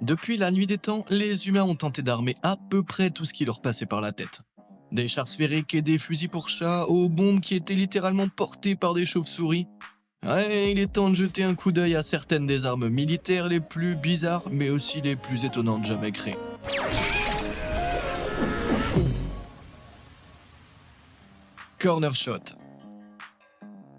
Depuis la nuit des temps, les humains ont tenté d'armer à peu près tout ce qui leur passait par la tête. Des chars sphériques et des fusils pour chats aux bombes qui étaient littéralement portées par des chauves-souris. Ouais, il est temps de jeter un coup d'œil à certaines des armes militaires les plus bizarres, mais aussi les plus étonnantes jamais créées. Corner Shot.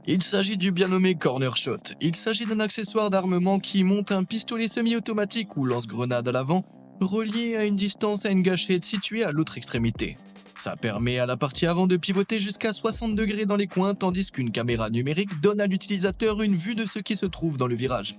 Il s'agit du bien nommé Corner Shot. Il s'agit d'un accessoire d'armement qui monte un pistolet semi-automatique ou lance-grenade à l'avant, relié à une distance à une gâchette située à l'autre extrémité. Ça permet à la partie avant de pivoter jusqu'à 60 degrés dans les coins, tandis qu'une caméra numérique donne à l'utilisateur une vue de ce qui se trouve dans le virage.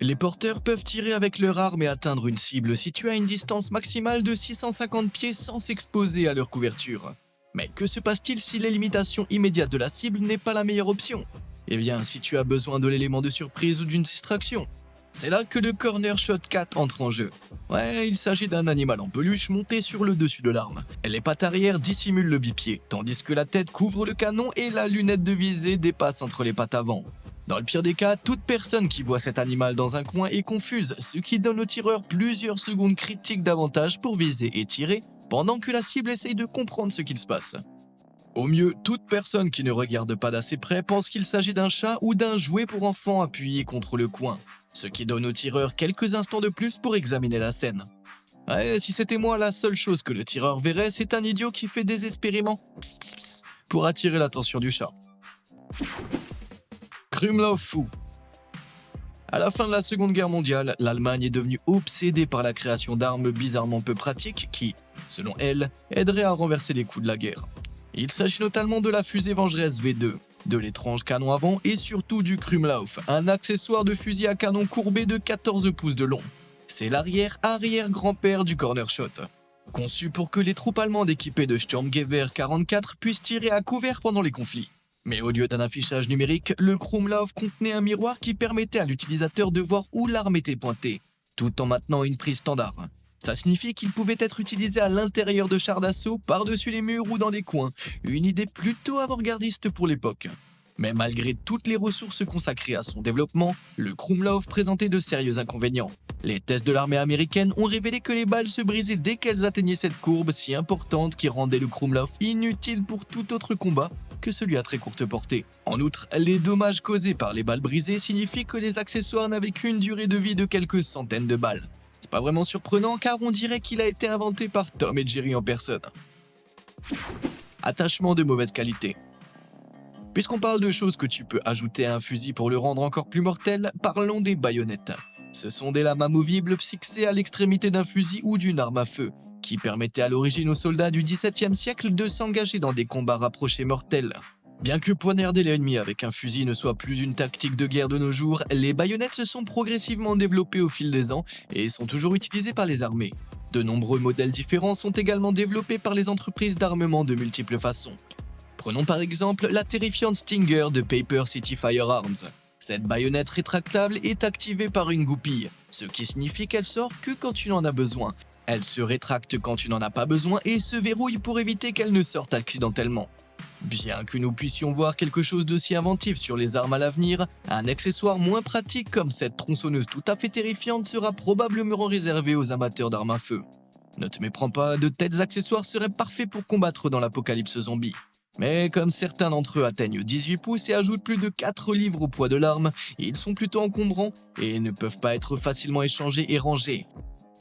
Les porteurs peuvent tirer avec leur arme et atteindre une cible située à une distance maximale de 650 pieds sans s'exposer à leur couverture. Mais que se passe-t-il si l'élimination immédiate de la cible n'est pas la meilleure option? Eh bien, si tu as besoin de l'élément de surprise ou d'une distraction. C'est là que le Corner Shot 4 entre en jeu. Ouais, il s'agit d'un animal en peluche monté sur le dessus de l'arme. Les pattes arrière dissimulent le bipied, tandis que la tête couvre le canon et la lunette de visée dépasse entre les pattes avant. Dans le pire des cas, toute personne qui voit cet animal dans un coin est confuse, ce qui donne au tireur plusieurs secondes critiques d'avantage pour viser et tirer, pendant que la cible essaye de comprendre ce qu'il se passe. Au mieux, toute personne qui ne regarde pas d'assez près pense qu'il s'agit d'un chat ou d'un jouet pour enfants appuyé contre le coin, ce qui donne au tireur quelques instants de plus pour examiner la scène. Ouais, si c'était moi, la seule chose que le tireur verrait, c'est un idiot qui fait désespérément pss, pss, pss pour attirer l'attention du chat. Krumlov fou. À la fin de la Seconde Guerre mondiale, l'Allemagne est devenue obsédée par la création d'armes bizarrement peu pratiques qui, selon elle, aideraient à renverser les coups de la guerre. Il s'agit notamment de la fusée Vengeresse V2, de l'étrange canon avant et surtout du Krumlov, un accessoire de fusil à canon courbé de 14 pouces de long. C'est l'arrière-arrière-grand-père du Corner Shot. Conçu pour que les troupes allemandes équipées de Sturmgewehr 44 puissent tirer à couvert pendant les conflits. Mais au lieu d'un affichage numérique, le Krumlov contenait un miroir qui permettait à l'utilisateur de voir où l'arme était pointée, tout en maintenant une prise standard. Ça signifie qu'il pouvait être utilisé à l'intérieur de chars d'assaut, par-dessus les murs ou dans les coins, une idée plutôt avant-gardiste pour l'époque. Mais malgré toutes les ressources consacrées à son développement, le Krumlov présentait de sérieux inconvénients. Les tests de l'armée américaine ont révélé que les balles se brisaient dès qu'elles atteignaient cette courbe si importante qui rendait le Krumlov inutile pour tout autre combat que celui à très courte portée. En outre, les dommages causés par les balles brisées signifient que les accessoires n'avaient qu'une durée de vie de quelques centaines de balles. C'est pas vraiment surprenant car on dirait qu'il a été inventé par Tom et Jerry en personne. Attachement de mauvaise qualité. Puisqu'on parle de choses que tu peux ajouter à un fusil pour le rendre encore plus mortel, parlons des baïonnettes. Ce sont des lames amovibles fixées à l'extrémité d'un fusil ou d'une arme à feu, qui permettaient à l'origine aux soldats du XVIIe siècle de s'engager dans des combats rapprochés mortels. Bien que poignarder l'ennemi avec un fusil ne soit plus une tactique de guerre de nos jours, les baïonnettes se sont progressivement développées au fil des ans et sont toujours utilisées par les armées. De nombreux modèles différents sont également développés par les entreprises d'armement de multiples façons. Prenons par exemple la terrifiante Stinger de Paper City Firearms. Cette baïonnette rétractable est activée par une goupille, ce qui signifie qu'elle sort que quand tu en as besoin. Elle se rétracte quand tu n'en as pas besoin et se verrouille pour éviter qu'elle ne sorte accidentellement. Bien que nous puissions voir quelque chose d'aussi inventif sur les armes à l'avenir, un accessoire moins pratique comme cette tronçonneuse tout à fait terrifiante sera probablement réservé aux amateurs d'armes à feu. Ne te méprends pas, de tels accessoires seraient parfaits pour combattre dans l'apocalypse zombie. Mais comme certains d'entre eux atteignent 18 pouces et ajoutent plus de 4 livres au poids de l'arme, ils sont plutôt encombrants et ne peuvent pas être facilement échangés et rangés.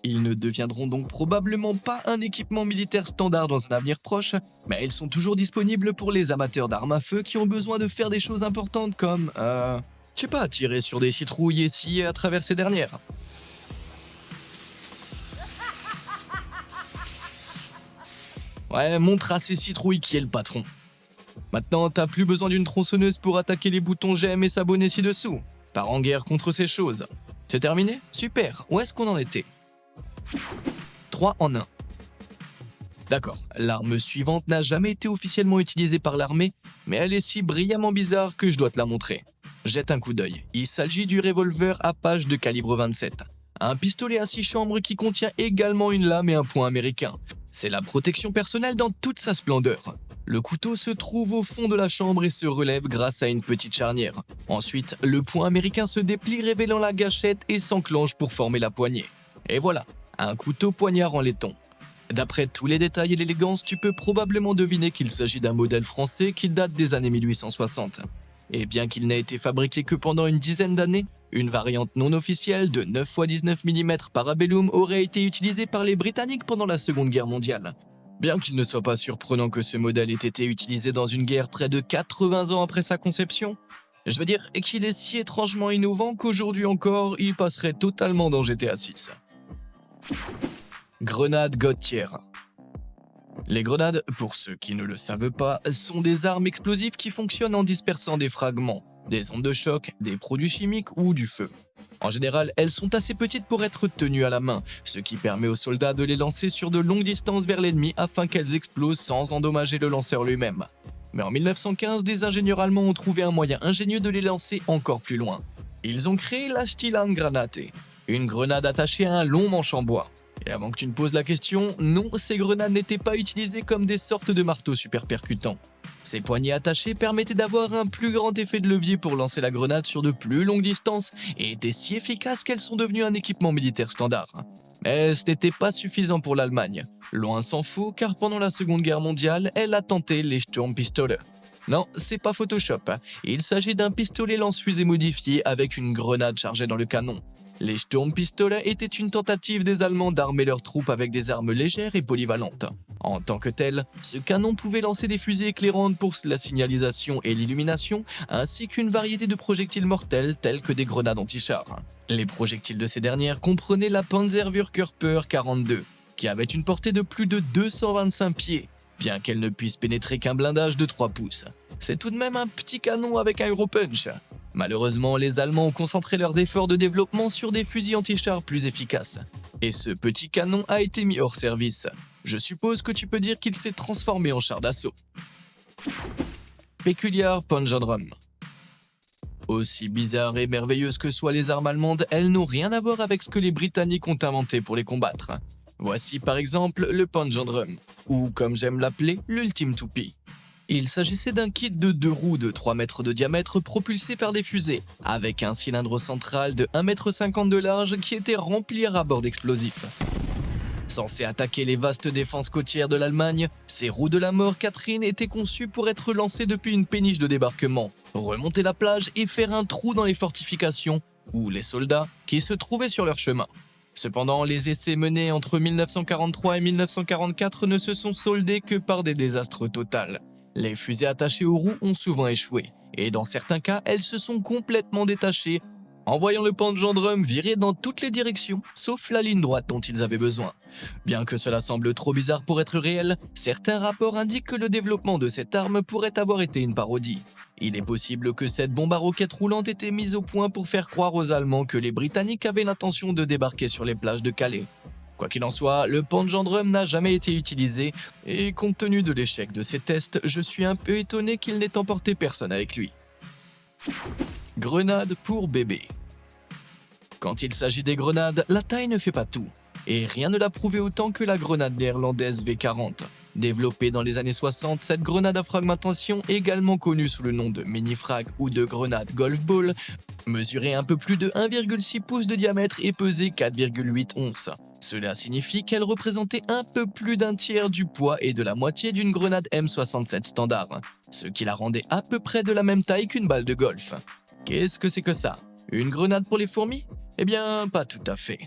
Ils ne deviendront donc probablement pas un équipement militaire standard dans un avenir proche, mais ils sont toujours disponibles pour les amateurs d'armes à feu qui ont besoin de faire des choses importantes comme, tirer sur des citrouilles et scier à travers ces dernières. Ouais, montre à ces citrouilles qui est le patron. Maintenant, t'as plus besoin d'une tronçonneuse pour attaquer les boutons j'aime et s'abonner ci-dessous. Pars en guerre contre ces choses. C'est terminé? Super, où est-ce qu'on en était? 3 en 1. D'accord, l'arme suivante n'a jamais été officiellement utilisée par l'armée, mais elle est si brillamment bizarre que je dois te la montrer. Jette un coup d'œil. Il s'agit du revolver Apache de calibre 27. Un pistolet à 6 chambres qui contient également une lame et un poing américain. C'est la protection personnelle dans toute sa splendeur. Le couteau se trouve au fond de la chambre et se relève grâce à une petite charnière. Ensuite, le poing américain se déplie révélant la gâchette et s'enclenche pour former la poignée. Et voilà, un couteau poignard en laiton. D'après tous les détails et l'élégance, tu peux probablement deviner qu'il s'agit d'un modèle français qui date des années 1860. Et bien qu'il n'ait été fabriqué que pendant une dizaine d'années, une variante non officielle de 9 x 19 mm Parabellum aurait été utilisée par les Britanniques pendant la Seconde Guerre mondiale. Bien qu'il ne soit pas surprenant que ce modèle ait été utilisé dans une guerre près de 80 ans après sa conception, je veux dire qu'il est si étrangement innovant qu'aujourd'hui encore, il passerait totalement dans GTA 6. Grenade Goldtier. Les grenades, pour ceux qui ne le savent pas, sont des armes explosives qui fonctionnent en dispersant des fragments, des ondes de choc, des produits chimiques ou du feu. En général, elles sont assez petites pour être tenues à la main, ce qui permet aux soldats de les lancer sur de longues distances vers l'ennemi afin qu'elles explosent sans endommager le lanceur lui-même. Mais en 1915, des ingénieurs allemands ont trouvé un moyen ingénieux de les lancer encore plus loin. Ils ont créé la Stilangranate, une grenade attachée à un long manche en bois. Et avant que tu ne poses la question, non, ces grenades n'étaient pas utilisées comme des sortes de marteaux super percutants. Ces poignées attachées permettaient d'avoir un plus grand effet de levier pour lancer la grenade sur de plus longues distances et étaient si efficaces qu'elles sont devenues un équipement militaire standard. Mais ce n'était pas suffisant pour l'Allemagne. Loin s'en faut, car pendant la Seconde Guerre mondiale, elle a tenté les Sturmpistole. Non, c'est pas Photoshop, il s'agit d'un pistolet lance-fusée modifié avec une grenade chargée dans le canon. Les Sturmpistole étaient une tentative des Allemands d'armer leurs troupes avec des armes légères et polyvalentes. En tant que tel, ce canon pouvait lancer des fusées éclairantes pour la signalisation et l'illumination, ainsi qu'une variété de projectiles mortels tels que des grenades anti-chars. Les projectiles de ces dernières comprenaient la Panzerwürkörper 42, qui avait une portée de plus de 225 pieds, bien qu'elle ne puisse pénétrer qu'un blindage de 3 pouces. C'est tout de même un petit canon avec un gros punch. Malheureusement, les Allemands ont concentré leurs efforts de développement sur des fusils anti-chars plus efficaces. Et ce petit canon a été mis hors service. Je suppose que tu peux dire qu'il s'est transformé en char d'assaut. Peculiar Panzerdrum. Aussi bizarres et merveilleuses que soient les armes allemandes, elles n'ont rien à voir avec ce que les Britanniques ont inventé pour les combattre. Voici par exemple le Panzerdrum, ou comme j'aime l'appeler, l'Ultime Toupie. Il s'agissait d'un kit de 2 roues de 3 mètres de diamètre propulsé par des fusées, avec un cylindre central de 1,50 m de large qui était rempli à bord d'explosifs. Censé attaquer les vastes défenses côtières de l'Allemagne, ces roues de la mort Catherine étaient conçues pour être lancées depuis une péniche de débarquement, remonter la plage et faire un trou dans les fortifications ou les soldats qui se trouvaient sur leur chemin. Cependant, les essais menés entre 1943 et 1944 ne se sont soldés que par des désastres totaux. Les fusées attachées aux roues ont souvent échoué, et dans certains cas, elles se sont complètement détachées, envoyant le Panzerdrum virer dans toutes les directions, sauf la ligne droite dont ils avaient besoin. Bien que cela semble trop bizarre pour être réel, certains rapports indiquent que le développement de cette arme pourrait avoir été une parodie. Il est possible que cette bombe à roquettes roulante ait été mise au point pour faire croire aux Allemands que les Britanniques avaient l'intention de débarquer sur les plages de Calais. Quoi qu'il en soit, le Panzerdrum n'a jamais été utilisé, et compte tenu de l'échec de ses tests, je suis un peu étonné qu'il n'ait emporté personne avec lui. Grenade pour bébé. Quand il s'agit des grenades, la taille ne fait pas tout, et rien ne l'a prouvé autant que la grenade néerlandaise V40. Développée dans les années 60, cette grenade à fragmentation, également connue sous le nom de mini-frag ou de grenade golf ball, mesurait un peu plus de 1,6 pouces de diamètre et pesait 4,8 onces. Cela signifie qu'elle représentait un peu plus d'un tiers du poids et de la moitié d'une grenade M67 standard, ce qui la rendait à peu près de la même taille qu'une balle de golf. Qu'est-ce que c'est que ça? Une grenade pour les fourmis? Eh bien, pas tout à fait.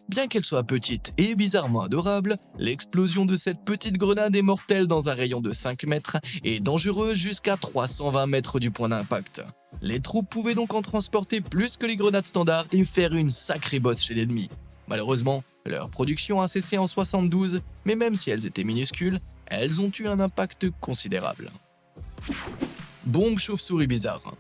Bien qu'elle soit petite et bizarrement adorable, l'explosion de cette petite grenade est mortelle dans un rayon de 5 mètres et dangereuse jusqu'à 320 mètres du point d'impact. Les troupes pouvaient donc en transporter plus que les grenades standards et faire une sacrée bosse chez l'ennemi. Malheureusement, leur production a cessé en 72, mais même si elles étaient minuscules, elles ont eu un impact considérable. Bombe chauve-souris bizarre.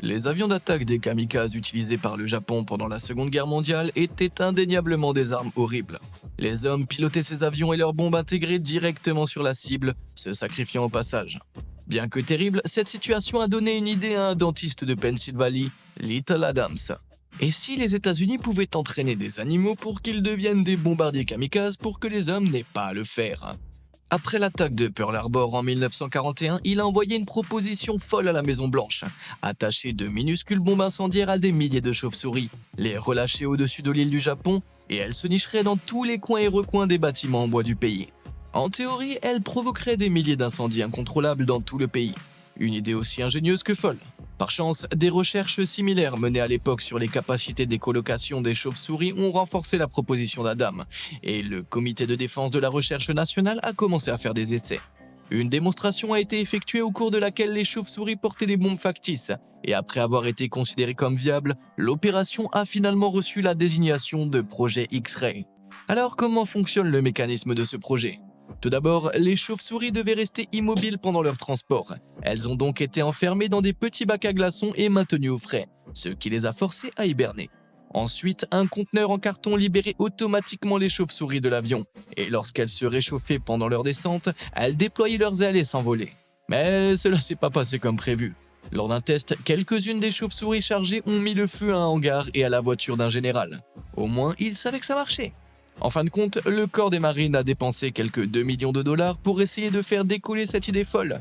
Les avions d'attaque des kamikazes utilisés par le Japon pendant la Seconde Guerre mondiale étaient indéniablement des armes horribles. Les hommes pilotaient ces avions et leurs bombes intégrées directement sur la cible, se sacrifiant au passage. Bien que terrible, cette situation a donné une idée à un dentiste de Pennsylvanie, Little Adams. Et si les États-Unis pouvaient entraîner des animaux pour qu'ils deviennent des bombardiers kamikazes pour que les hommes n'aient pas à le faire? Après l'attaque de Pearl Harbor en 1941, il a envoyé une proposition folle à la Maison-Blanche. Attacher de minuscules bombes incendiaires à des milliers de chauves-souris, les relâcher au-dessus de l'île du Japon, et elles se nicheraient dans tous les coins et recoins des bâtiments en bois du pays. En théorie, elles provoqueraient des milliers d'incendies incontrôlables dans tout le pays. Une idée aussi ingénieuse que folle. Par chance, des recherches similaires menées à l'époque sur les capacités d'écolocation des chauves-souris ont renforcé la proposition d'Adam, et le Comité de défense de la recherche nationale a commencé à faire des essais. Une démonstration a été effectuée au cours de laquelle les chauves-souris portaient des bombes factices, et après avoir été considérée comme viable, l'opération a finalement reçu la désignation de projet X-Ray. Alors comment fonctionne le mécanisme de ce projet ? Tout d'abord, les chauves-souris devaient rester immobiles pendant leur transport. Elles ont donc été enfermées dans des petits bacs à glaçons et maintenues au frais, ce qui les a forcées à hiberner. Ensuite, un conteneur en carton libérait automatiquement les chauves-souris de l'avion, et lorsqu'elles se réchauffaient pendant leur descente, elles déployaient leurs ailes et s'envolaient. Mais cela s'est pas passé comme prévu. Lors d'un test, quelques-unes des chauves-souris chargées ont mis le feu à un hangar et à la voiture d'un général. Au moins, ils savaient que ça marchait. En fin de compte, le corps des marines a dépensé quelques 2 millions de dollars pour essayer de faire décoller cette idée folle.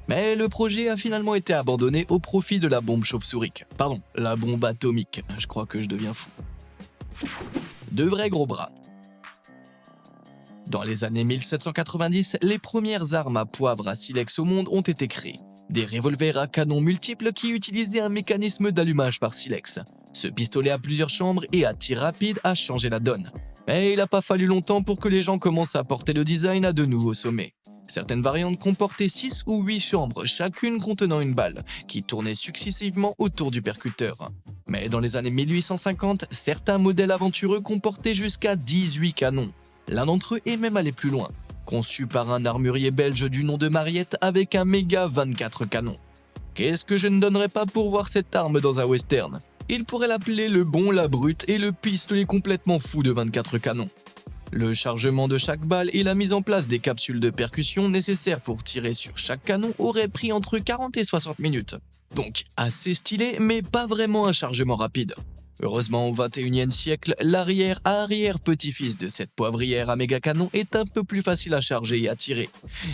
Mais le projet a finalement été abandonné au profit de la bombe chauve-souris. Pardon, la bombe atomique. Je crois que je deviens fou. De vrais gros bras. Dans les années 1790, les premières armes à poivre à silex au monde ont été créées. Des revolvers à canon multiples qui utilisaient un mécanisme d'allumage par silex. Ce pistolet à plusieurs chambres et à tir rapide a changé la donne. Mais il n'a pas fallu longtemps pour que les gens commencent à porter le design à de nouveaux sommets. Certaines variantes comportaient 6 ou 8 chambres, chacune contenant une balle, qui tournait successivement autour du percuteur. Mais dans les années 1850, certains modèles aventureux comportaient jusqu'à 18 canons. L'un d'entre eux est même allé plus loin, conçu par un armurier belge du nom de Mariette avec un méga 24 canons. Qu'est-ce que je ne donnerais pas pour voir cette arme dans un western ? Il pourrait l'appeler le bon, la brute et le pistolet complètement fou de 24 canons. Le chargement de chaque balle et la mise en place des capsules de percussion nécessaires pour tirer sur chaque canon auraient pris entre 40 et 60 minutes. Donc assez stylé, mais pas vraiment un chargement rapide. Heureusement, au 21e siècle, l'arrière-petit-fils de cette poivrière à méga canon est un peu plus facile à charger et à tirer.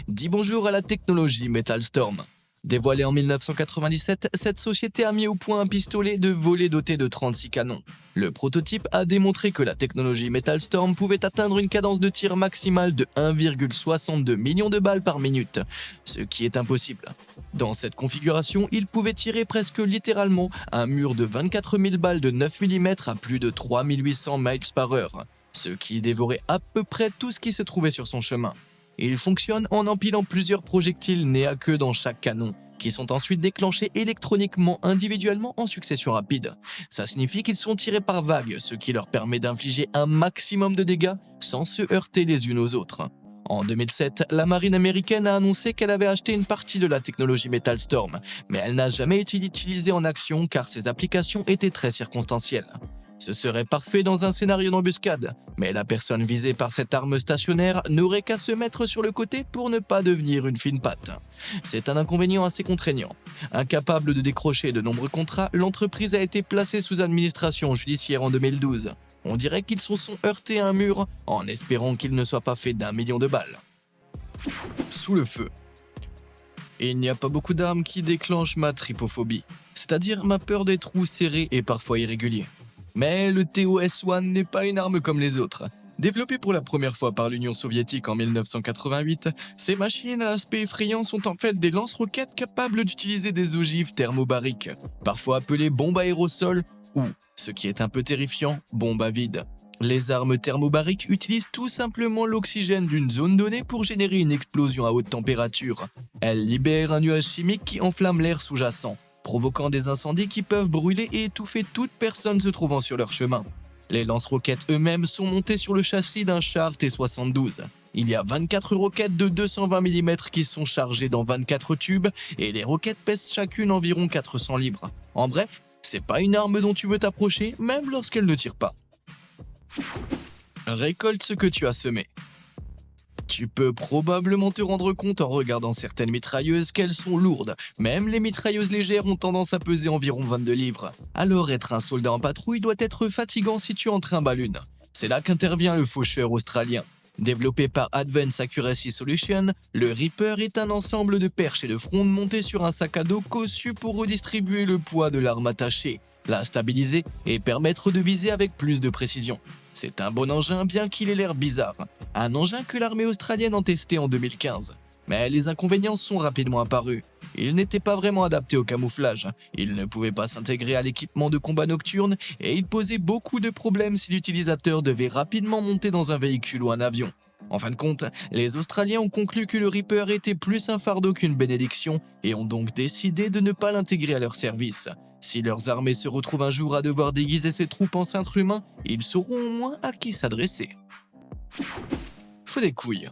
Dis bonjour à la technologie Metal Storm. Dévoilée en 1997, cette société a mis au point un pistolet de volet doté de 36 canons. Le prototype a démontré que la technologie Metal Storm pouvait atteindre une cadence de tir maximale de 1,62 million de balles par minute, ce qui est impossible. Dans cette configuration, il pouvait tirer presque littéralement un mur de 24 000 balles de 9 mm à plus de 3800 miles par heure, ce qui dévorait à peu près tout ce qui se trouvait sur son chemin. Il fonctionne en empilant plusieurs projectiles nez à queue dans chaque canon, qui sont ensuite déclenchés électroniquement individuellement en succession rapide. Ça signifie qu'ils sont tirés par vagues, ce qui leur permet d'infliger un maximum de dégâts sans se heurter les unes aux autres. En 2007, la marine américaine a annoncé qu'elle avait acheté une partie de la technologie Metal Storm, mais elle n'a jamais été utilisée en action car ses applications étaient très circonstancielles. Ce serait parfait dans un scénario d'embuscade, mais la personne visée par cette arme stationnaire n'aurait qu'à se mettre sur le côté pour ne pas devenir une fine patte. C'est un inconvénient assez contraignant. Incapable de décrocher de nombreux contrats, l'entreprise a été placée sous administration judiciaire en 2012. On dirait qu'ils se sont heurtés à un mur en espérant qu'il ne soit pas fait d'1 million de balles. Sous le feu. Il n'y a pas beaucoup d'armes qui déclenchent ma trypophobie, c'est-à-dire ma peur des trous serrés et parfois irréguliers. Mais le TOS-1 n'est pas une arme comme les autres. Développées pour la première fois par l'Union soviétique en 1988, ces machines à l'aspect effrayant sont en fait des lance-roquettes capables d'utiliser des ogives thermobariques, parfois appelées bombes aérosols ou, ce qui est un peu terrifiant, bombes à vide. Les armes thermobariques utilisent tout simplement l'oxygène d'une zone donnée pour générer une explosion à haute température. Elles libèrent un nuage chimique qui enflamme l'air sous-jacent, provoquant des incendies qui peuvent brûler et étouffer toute personne se trouvant sur leur chemin. Les lance-roquettes eux-mêmes sont montés sur le châssis d'un char T-72. Il y a 24 roquettes de 220 mm qui sont chargées dans 24 tubes et les roquettes pèsent chacune environ 400 livres. En bref, c'est pas une arme dont tu veux t'approcher, même lorsqu'elle ne tire pas. Récolte ce que tu as semé. Tu peux probablement te rendre compte en regardant certaines mitrailleuses qu'elles sont lourdes. Même les mitrailleuses légères ont tendance à peser environ 22 livres. Alors être un soldat en patrouille doit être fatigant si tu en trimbales une. C'est là qu'intervient le faucheur australien. Développé par Advanced Accuracy Solutions, le Reaper est un ensemble de perches et de frondes montées sur un sac à dos conçu pour redistribuer le poids de l'arme attachée, la stabiliser et permettre de viser avec plus de précision. C'est un bon engin bien qu'il ait l'air bizarre, un engin que l'armée australienne a testé en 2015. Mais les inconvénients sont rapidement apparus. Il n'était pas vraiment adapté au camouflage, il ne pouvait pas s'intégrer à l'équipement de combat nocturne et il posait beaucoup de problèmes si l'utilisateur devait rapidement monter dans un véhicule ou un avion. En fin de compte, les Australiens ont conclu que le Reaper était plus un fardeau qu'une bénédiction et ont donc décidé de ne pas l'intégrer à leur service. Si leurs armées se retrouvent un jour à devoir déguiser ses troupes en cintres humains, ils sauront au moins à qui s'adresser. Faut des couilles.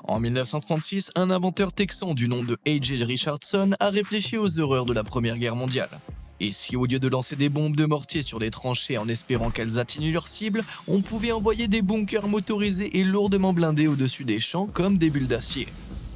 En 1936, un inventeur texan du nom de A.J. Richardson a réfléchi aux horreurs de la Première Guerre mondiale. Et si au lieu de lancer des bombes de mortier sur des tranchées en espérant qu'elles atteignent leur cible, on pouvait envoyer des bunkers motorisés et lourdement blindés au-dessus des champs comme des bulles d'acier.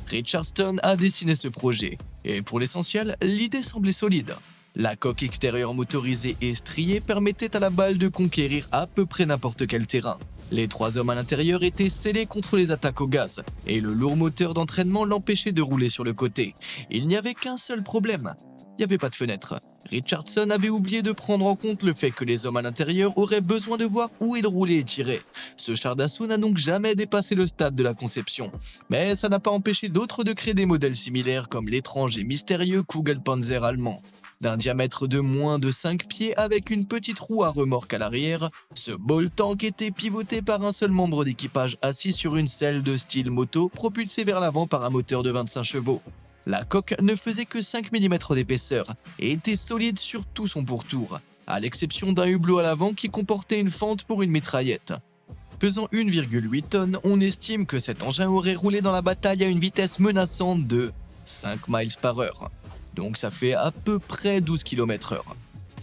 Richardson a dessiné ce projet, et pour l'essentiel, l'idée semblait solide. La coque extérieure motorisée et striée permettait à la balle de conquérir à peu près n'importe quel terrain. Les 3 hommes à l'intérieur étaient scellés contre les attaques au gaz, et le lourd moteur d'entraînement l'empêchait de rouler sur le côté. Il n'y avait qu'un seul problème, il n'y avait pas de fenêtre. Richardson avait oublié de prendre en compte le fait que les hommes à l'intérieur auraient besoin de voir où ils roulaient et tiraient. Ce char d'assaut n'a donc jamais dépassé le stade de la conception. Mais ça n'a pas empêché d'autres de créer des modèles similaires comme l'étrange et mystérieux Kugelpanzer allemand. D'un diamètre de moins de 5 pieds avec une petite roue à remorque à l'arrière, ce ball tank était pivoté par un seul membre d'équipage assis sur une selle de style moto propulsée vers l'avant par un moteur de 25 chevaux. La coque ne faisait que 5 mm d'épaisseur et était solide sur tout son pourtour, à l'exception d'un hublot à l'avant qui comportait une fente pour une mitraillette. Pesant 1,8 tonnes, on estime que cet engin aurait roulé dans la bataille à une vitesse menaçante de 5 miles par heure. Donc ça fait à peu près 12 km/h.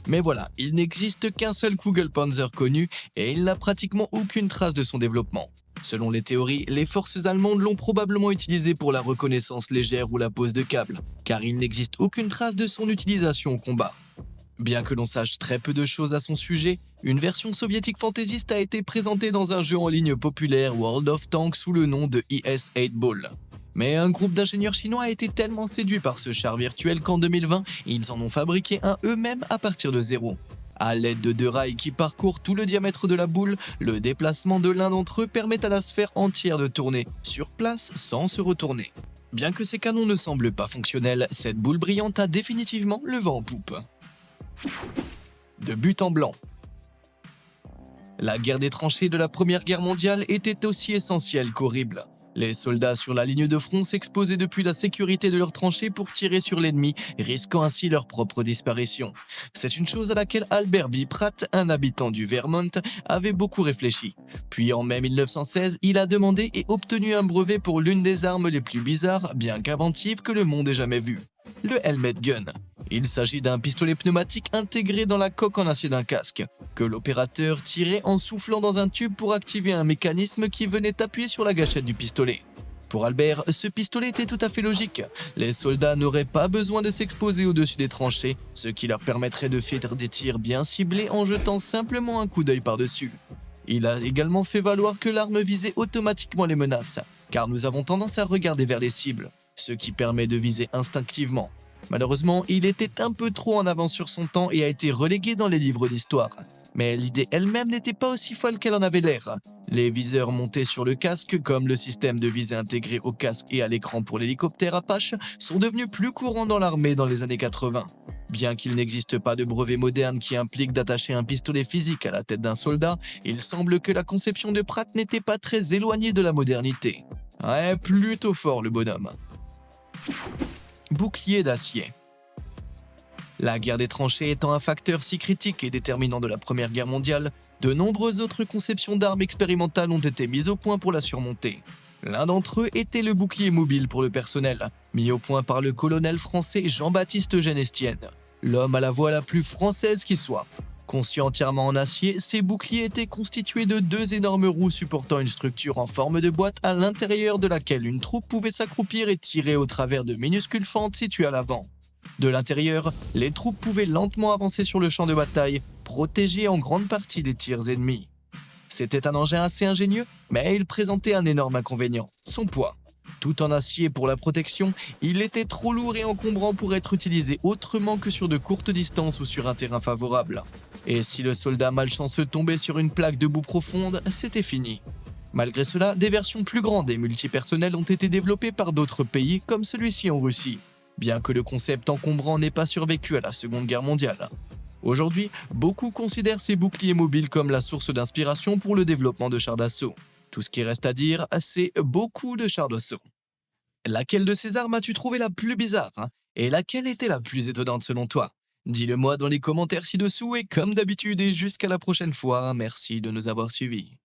Mais voilà, il n'existe qu'un seul Kugelpanzer connu et il n'a pratiquement aucune trace de son développement. Selon les théories, les forces allemandes l'ont probablement utilisé pour la reconnaissance légère ou la pose de câbles, car il n'existe aucune trace de son utilisation au combat. Bien que l'on sache très peu de choses à son sujet, une version soviétique fantaisiste a été présentée dans un jeu en ligne populaire World of Tanks sous le nom de IS-8 Ball. Mais un groupe d'ingénieurs chinois a été tellement séduit par ce char virtuel qu'en 2020, ils en ont fabriqué un eux-mêmes à partir de zéro. À l'aide de 2 rails qui parcourent tout le diamètre de la boule, le déplacement de l'un d'entre eux permet à la sphère entière de tourner sur place sans se retourner. Bien que ces canons ne semblent pas fonctionnels, cette boule brillante a définitivement le vent en poupe. De but en blanc. La guerre des tranchées de la Première Guerre mondiale était aussi essentielle qu'horrible. Les soldats sur la ligne de front s'exposaient depuis la sécurité de leurs tranchées pour tirer sur l'ennemi, risquant ainsi leur propre disparition. C'est une chose à laquelle Albert B. Pratt, un habitant du Vermont, avait beaucoup réfléchi. Puis en mai 1916, il a demandé et obtenu un brevet pour l'une des armes les plus bizarres, bien qu'inventives, que le monde ait jamais vues. Le Helmet Gun. Il s'agit d'un pistolet pneumatique intégré dans la coque en acier d'un casque, que l'opérateur tirait en soufflant dans un tube pour activer un mécanisme qui venait appuyer sur la gâchette du pistolet. Pour Albert, ce pistolet était tout à fait logique. Les soldats n'auraient pas besoin de s'exposer au-dessus des tranchées, ce qui leur permettrait de faire des tirs bien ciblés en jetant simplement un coup d'œil par-dessus. Il a également fait valoir que l'arme visait automatiquement les menaces, car nous avons tendance à regarder vers les cibles, ce qui permet de viser instinctivement. Malheureusement, il était un peu trop en avance sur son temps et a été relégué dans les livres d'histoire. Mais l'idée elle-même n'était pas aussi folle qu'elle en avait l'air. Les viseurs montés sur le casque, comme le système de visée intégré au casque et à l'écran pour l'hélicoptère Apache, sont devenus plus courants dans l'armée dans les années 80. Bien qu'il n'existe pas de brevet moderne qui implique d'attacher un pistolet physique à la tête d'un soldat, il semble que la conception de Pratt n'était pas très éloignée de la modernité. Ouais, plutôt fort le bonhomme. Bouclier d'acier. La guerre des tranchées étant un facteur si critique et déterminant de la Première Guerre mondiale, de nombreuses autres conceptions d'armes expérimentales ont été mises au point pour la surmonter. L'un d'entre eux était le bouclier mobile pour le personnel, mis au point par le colonel français Jean-Baptiste Eugène Estienne, l'homme à la voix la plus française qui soit. Conçus entièrement en acier, ces boucliers étaient constitués de 2 énormes roues supportant une structure en forme de boîte à l'intérieur de laquelle une troupe pouvait s'accroupir et tirer au travers de minuscules fentes situées à l'avant. De l'intérieur, les troupes pouvaient lentement avancer sur le champ de bataille, protégées en grande partie des tirs ennemis. C'était un engin assez ingénieux, mais il présentait un énorme inconvénient, son poids. Tout en acier pour la protection, il était trop lourd et encombrant pour être utilisé autrement que sur de courtes distances ou sur un terrain favorable. Et si le soldat malchanceux tombait sur une plaque de boue profonde, c'était fini. Malgré cela, des versions plus grandes et multipersonnelles ont été développées par d'autres pays comme celui-ci en Russie, bien que le concept encombrant n'ait pas survécu à la Seconde Guerre mondiale. Aujourd'hui, beaucoup considèrent ces boucliers mobiles comme la source d'inspiration pour le développement de chars d'assaut. Tout ce qui reste à dire, c'est beaucoup de chars d'assaut. Laquelle de ces armes as-tu trouvé la plus bizarre, hein? Et laquelle était la plus étonnante selon toi? Dis-le moi dans les commentaires ci-dessous et comme d'habitude et jusqu'à la prochaine fois, merci de nous avoir suivis.